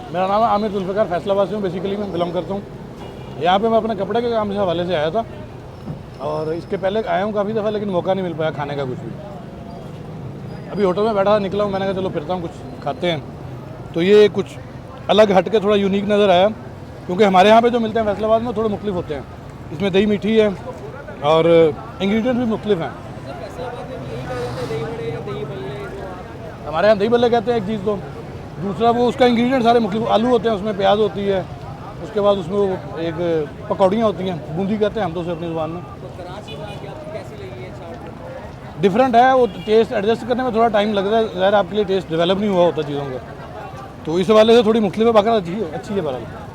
मेरा नाम है आमिर जुल्फ़िकार, फैसलाबाद से हूँ, बेसिकली मैं बिलोंग करता हूँ। यहाँ पे मैं अपने कपड़े के काम से हवाले से आया था और इसके पहले आया हूँ काफ़ी दफ़ा, लेकिन मौका नहीं मिल पाया खाने का कुछ भी। अभी होटल में बैठा निकला हूँ, मैंने कहा चलो फिरता हूँ, कुछ खाते हैं। तो ये कुछ अलग हट के थोड़ा यूनिक नज़र आया, क्योंकि हमारे यहाँ पे जो मिलते हैं फैसलाबाद में थोड़े मुख्तलिफ होते हैं। इसमें दही मीठी है और इंग्रेडिएंट्स भी मुख्तलिफ हैं। हमारे यहाँ दही बल्ले कहते हैं एक चीज़, तो दूसरा वो उसका इंग्रेडिएंट सारे मुख्तलिफ, आलू होते हैं उसमें, प्याज होती है, उसके बाद उसमें वो एक पकौड़ियाँ होती हैं, बूंदी कहते हैं हम तो उसे अपनी ज़ुबान में। डिफरेंट है वो, टेस्ट एडजस्ट करने में थोड़ा टाइम लगता है, ज़ाहिर आपके लिए टेस्ट डेवलप नहीं हुआ होता चीज़ों का, तो इस हवाले से थोड़ी मुख्तलिफ बाकी अच्छी है बहरहाल।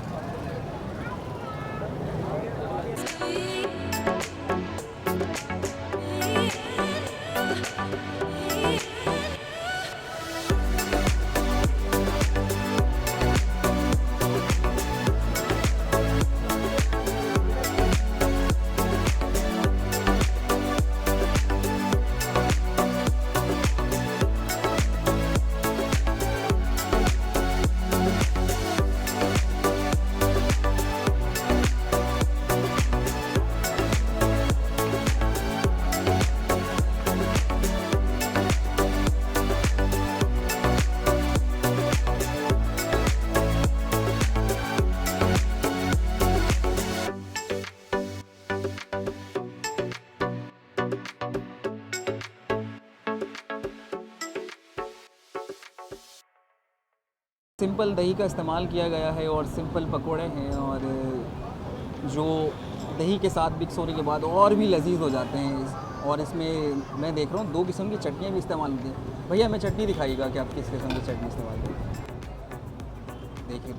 सिंपल दही का इस्तेमाल किया गया है और सिंपल पकोड़े हैं, और जो दही के साथ मिक्स होने के बाद और भी लजीज हो जाते हैं। और इसमें मैं देख रहा हूँ 2 किस्म की चटनियाँ भी इस्तेमाल होती हैं। भैया हमें चटनी दिखाइएगा कि आप किस किस्म की चटनी इस्तेमाल करें। देखिए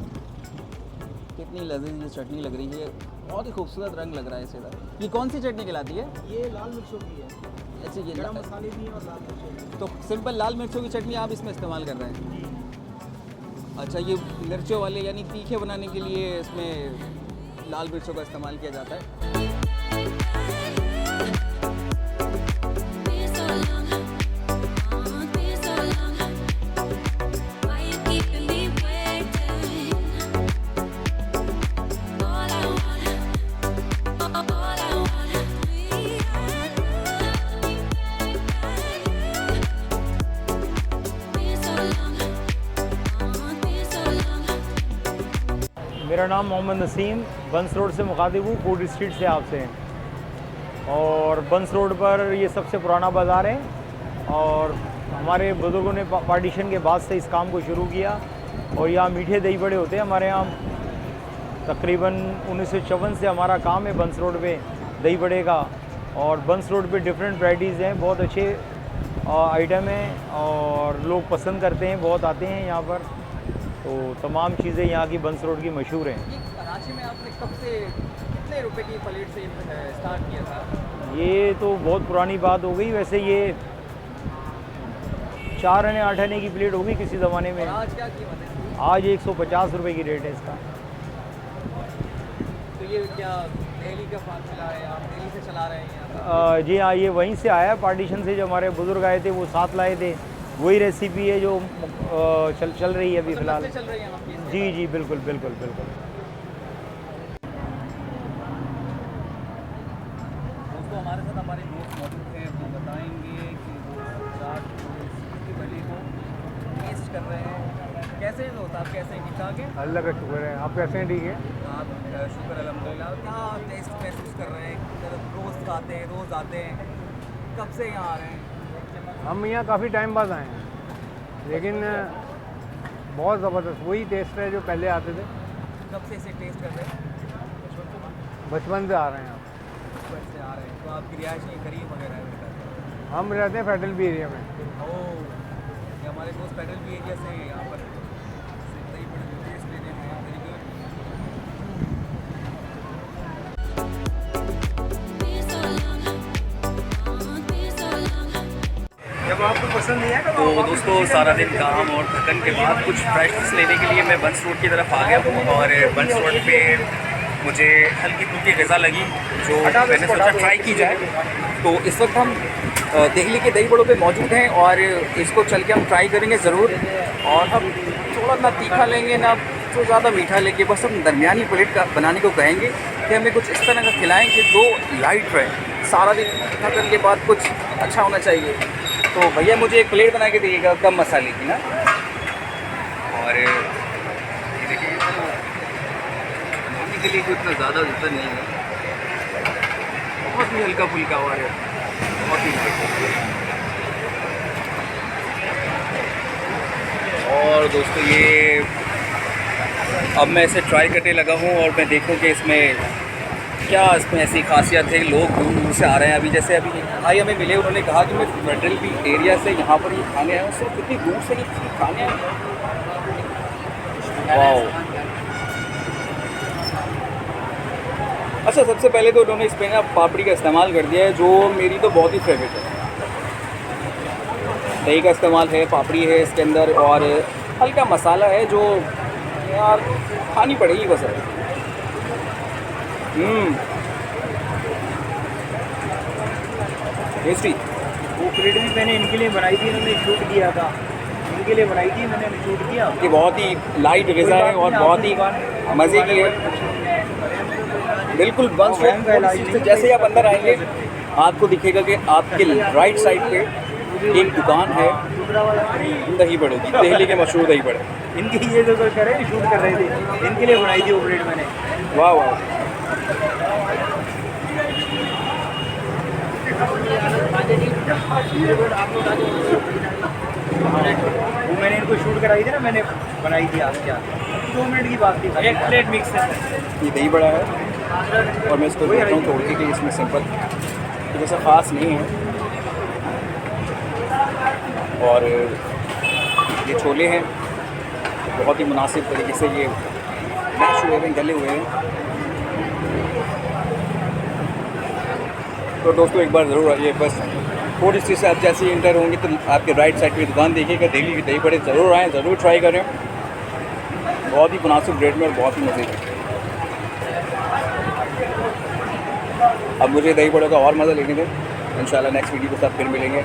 कितनी लजीज ये चटनी लग रही है, बहुत ही खूबसूरत रंग लग रहा है इसका। ये कौन सी चटनी कहलाती है? ये लाल मिर्चों की है। अच्छा, ये गरम मसाले भी हैं और लाल मिर्चों। तो सिंपल लाल मिर्चों की चटनी आप इसमें इस्तेमाल कर रहे हैं? अच्छा, ये मिर्चों वाले यानी तीखे बनाने के लिए इसमें लाल मिर्चों का इस्तेमाल किया जाता है। मेरा नाम मोहम्मद नसीम, बंस रोड से मुखातिब हूँ, फूड स्ट्रीट से आपसे हैं। और बंस रोड पर ये सबसे पुराना बाज़ार है और हमारे बुज़ुर्गों ने पार्टीशन के बाद से इस काम को शुरू किया। और यहाँ मीठे दही बड़े होते हैं हमारे यहाँ। तकरीबन 1954 से हमारा काम है बंस रोड पे दही बड़े का। और बंस रोड पे डिफरेंट वैराइटीज़ हैं, बहुत अच्छे आइटम हैं और लोग पसंद करते हैं, बहुत आते हैं यहाँ पर। तो तमाम चीज़ें यहाँ की बंस रोड की मशहूर हैं। कराची में आपने कब से कितने रुपए की प्लेट से स्टार्ट किया था? ये तो बहुत पुरानी बात हो गई, वैसे ये 4 आने 8 आने की प्लेट होगी किसी ज़माने में। आज क्या कीमत है? आज 150 रुपये की रेट है इसका। तो ये क्या दिल्ली का फार्मूला है, आप दिल्ली से चला रहे हैं? जी हाँ, ये वहीं से आया पार्टीशन से, जो हमारे बुज़ुर्ग आए थे वो साथ लाए थे। वही रेसिपी है जो चल रही है अभी फ़िलहाल। चल रही है आपकी? जी जी बिल्कुल बिल्कुल बिल्कुल। दोस्तों हमारे साथ हमारे दोस्त मौजूद हैं, वो बताएंगे कि वो चाट की बड़ी को टेस्ट कर रहे हैं। कैसे हैं दोस्त, आप कैसे हैं? ठीक ठाक हैं? अल्लाह का शुक्र है, आप कैसे हैं? ठीक है। आप शुक्र अल्हम्दुलिल्लाह। क्या टेस्ट महसूस कर रहे हैं? रोज़ खाते हैं, रोज़ आते हैं, कब से यहाँ आ रहे हैं? हम यहाँ काफ़ी टाइम बाद आए हैं, लेकिन बहुत ज़बरदस्त वही टेस्ट है जो पहले आते थे। कब से इसे टेस्ट कर रहे हैं? बचपन से आ रहे हैं आप। बचपन से आ रहे हैं। तो आपकी रिहायश नहीं करीब वगैरह है? हम रहते हैं फेडरल बी एरिया में। ओह, ये हमारे दोस्त फेडरल बी एरिया से यहाँ पर सही बड़े टेस्ट लेने में। Very good. जब आपको पसंद नहीं है तो दोस्तों सारा दिन काम और थकन के बाद कुछ फ्रेश लेने के लिए मैं बंस रोड की तरफ आ गया हूँ। और बंस रोड पे मुझे हल्की फुल्की ग़िज़ा लगी जो मैंने सोचा ट्राई की जाए। तो इस वक्त हम दिल्ली के दही बड़ों पे मौजूद हैं और इसको चल के हम ट्राई करेंगे ज़रूर। और हम थोड़ा ना तीखा लेंगे ना तो ज़्यादा मीठा लेके बस हम दरमियानी प्लेट का बनाने को कहेंगे कि हमें कुछ इस तरह का खिलाएं कि जो लाइट रहे। सारा दिन थकन के बाद कुछ अच्छा होना चाहिए। तो भैया मुझे एक प्लेट बना के दीजिएगा कम मसाले की ना। और ये देखिए खाने के लिए कोई इतना ज़्यादा होता नहीं है, बहुत ही हल्का फुल्का और बहुत ही लाइट। और दोस्तों ये अब मैं इसे ट्राई करने लगा हूँ और मैं देखूँ कि इसमें क्या इसमें ऐसी खासियत है। लोग दूर दूर से आ रहे हैं। अभी जैसे अभी भाई हमें मिले, उन्होंने कहा कि मैं फेडरल बीच एरिया से यहाँ पर ये खाने आया हूँ। सिर्फ कितनी दूर से ये खाने आए। वाह। अच्छा, सबसे पहले तो उन्होंने इसमें ना पापड़ी का इस्तेमाल कर दिया है, जो मेरी तो बहुत ही फेवरेट है। दही का इस्तेमाल है, पापड़ी है इसके अंदर और हल्का मसाला है जो यार खानी पड़ेगी बस है। टेस्टी। वो प्लेट भी मैंने इनके लिए बनाई थी, इन्होंने शूट किया था, इनके लिए बनाई थी, मैंने शूट किया। ये बहुत ही लाइट ग़िज़ा है और बहुत ही मज़े की है। बिल्कुल बंस रोड से जैसे ही आप अंदर आएंगे आपको दिखेगा कि आपके राइट साइड पे एक दुकान है दही बड़े की, दिल्ली के मशहूर दही बड़े। इनके ये जो कर रहे शूट कर रहे थे, इनके लिए बनाई थी वो प्लेट मैंने। वाह वाह। वो मैंने इनको शूट कराई थी ना, मैंने बनाई थी आज क्या 2 मिनट की बात थी। एक प्लेट मिक्स है। ये दही बड़ा है और मैं इसको देख रहा हूँ तोड़ के कि इसमें सिंपल जैसा ख़ास नहीं है। और ये छोले हैं बहुत ही मुनासिब तरीके से ये मैश हुए हैं, गले हुए हैं। तो दोस्तों एक बार ज़रूर आइए। बस फूड स्ट्रीट से आप जैसे ही इंटर होंगे तो आपके राइट साइड पे दुकान देखिएगा, दिल्ली के दही बड़े ज़रूर आएँ, ज़रूर ट्राई करें। बहुत ही मुनासिब रेट में और बहुत ही मज़े में। अब मुझे दही बड़े का और मज़ा लेने दें। इंशाल्लाह नेक्स्ट वीडियो के साथ फिर मिलेंगे।